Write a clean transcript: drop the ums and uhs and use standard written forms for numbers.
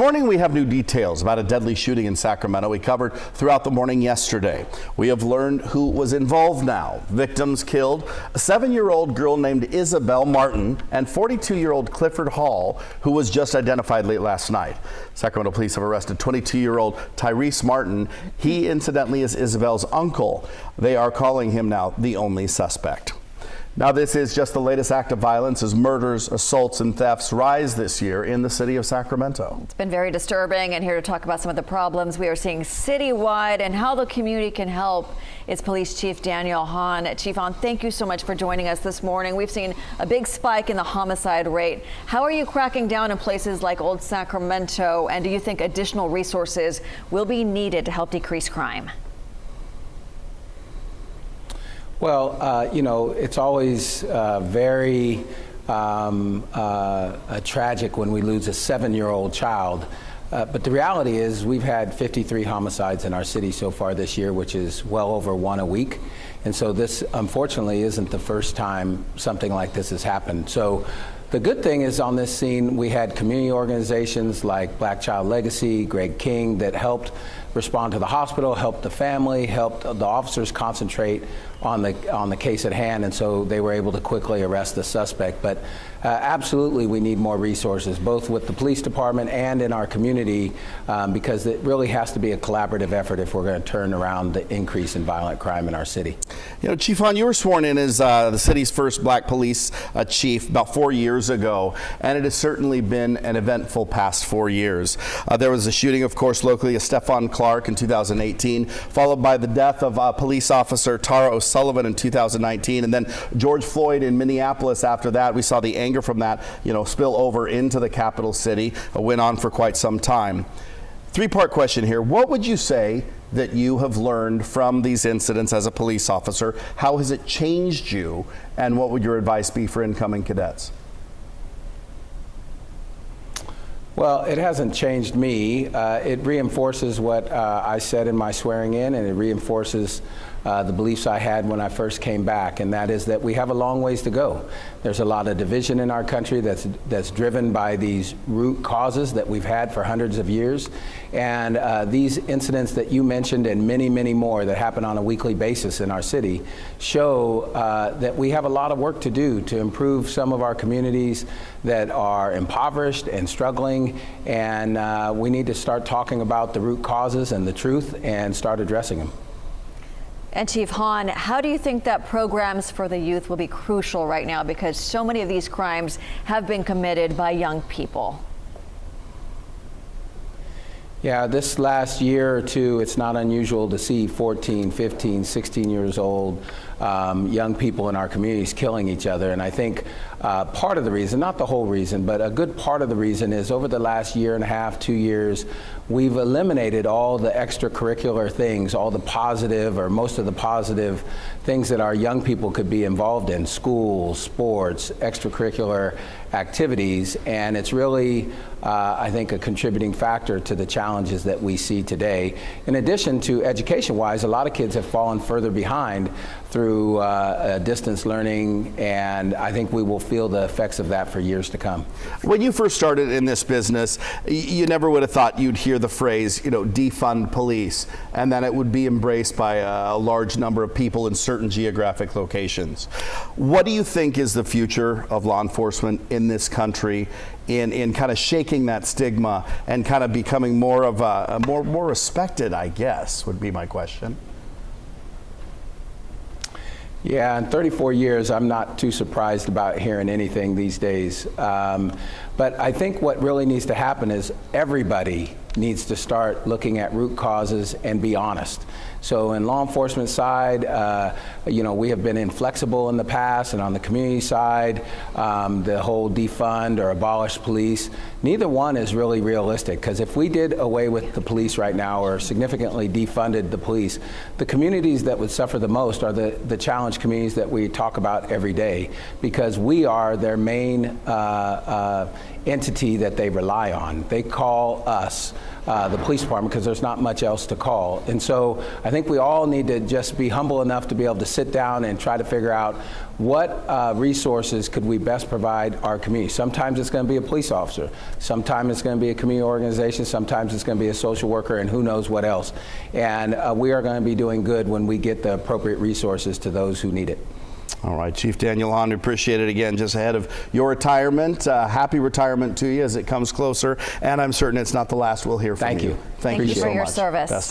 morning we have new details about a deadly shooting in Sacramento we covered throughout the morning yesterday. We have learned who was involved now. Victims killed: a 7-year-old girl named Isabel Martin and 42-year-old Clifford Hall, who was just identified late last night. Sacramento police have arrested 22-year-old Tyrese Martin. He incidentally is Isabel's uncle. They are calling him now the only suspect. Now, this is just the latest act of violence as murders, assaults, and thefts rise this year in the city of Sacramento. It's been very disturbing, and here to talk about some of the problems we are seeing citywide and how the community can help is Police Chief Daniel Hahn. Chief Hahn, thank you so much for joining us this morning. We've seen a big spike in the homicide rate. How are you cracking down in places like Old Sacramento, and do you think additional resources will be needed to help decrease crime? Well, you know, it's always very tragic when we lose a 7-year-old child. But the reality is we've had 53 homicides in our city so far this year, which is well over one a week. And so this, unfortunately, isn't the first time something like this has happened. So the good thing is on this scene, we had community organizations like Black Child Legacy, Greg King, that helped respond to the hospital, helped the family, helped the officers concentrate on the case at hand, and so they were able to quickly arrest the suspect. But absolutely, we need more resources, both with the police department and in our community, because it really has to be a collaborative effort if we're going to turn around the increase in violent crime in our city. You know, Chief Hahn, you were sworn in as the city's first black police chief about 4 years ago, and it has certainly been an eventful past 4 years. There was a shooting, of course, locally of Stephon Clark in 2018, followed by the death of police officer Tara O'Sullivan in 2019, and then George Floyd in Minneapolis after that. We saw the anger from that, you know, spill over into the capital city. It went on for quite some time. Three-part question here. What would you say that you have learned from these incidents as a police officer? How has it changed you? And what would your advice be for incoming cadets? Well, it hasn't changed me. It reinforces what I said in my swearing in, and it reinforces the beliefs I had when I first came back, and that is that we have a long ways to go. There's a lot of division in our country that's driven by these root causes that we've had for hundreds of years. And these incidents that you mentioned and many, many more that happen on a weekly basis in our city show that we have a lot of work to do to improve some of our communities that are impoverished and struggling. And we need to start talking about the root causes and the truth and start addressing them. And Chief Hahn, how do you think that programs for the youth will be crucial right now, because so many of these crimes have been committed by young people? Yeah, this last year or two, it's not unusual to see 14, 15, 16 years old young people in our communities killing each other. And I think part of the reason, not the whole reason, but a good part of the reason is over the last year and a half, 2 years, we've eliminated all the extracurricular things, all the positive or most of the positive things that our young people could be involved in: school, sports, extracurricular activities. And it's really, I think, a contributing factor to the challenges that we see today. In addition to education-wise, a lot of kids have fallen further behind through distance learning, and I think we will feel the effects of that for years to come. When you first started in this business, you never would have thought you'd hear the phrase, you know, defund police, and that it would be embraced by a large number of people in certain geographic locations. What do you think is the future of law enforcement in this country in kind of shaking that stigma and kind of becoming more of a more respected, I guess, would be my question? Yeah, in 34 years, I'm not too surprised about hearing anything these days. But I think what really needs to happen is everybody needs to start looking at root causes and be honest. So in law enforcement side, you know, we have been inflexible in the past, and on the community side, the whole defund or abolish police, neither one is really realistic, because if we did away with the police right now or significantly defunded the police, the communities that would suffer the most are the challenged communities that we talk about every day, because we are their main entity that they rely on. They call us, the police department, because there's not much else to call. And so I think we all need to just be humble enough to be able to sit down and try to figure out what resources could we best provide our community. Sometimes it's going to be a police officer. Sometimes it's going to be a community organization. Sometimes it's going to be a social worker, and who knows what else. And we are going to be doing good when we get the appropriate resources to those who need it. All right, Chief Daniel Hahn, we appreciate it again just ahead of your retirement. Happy retirement to you as it comes closer, and I'm certain it's not the last we'll hear from you. Thank you. Thank you so for your much. service. Best of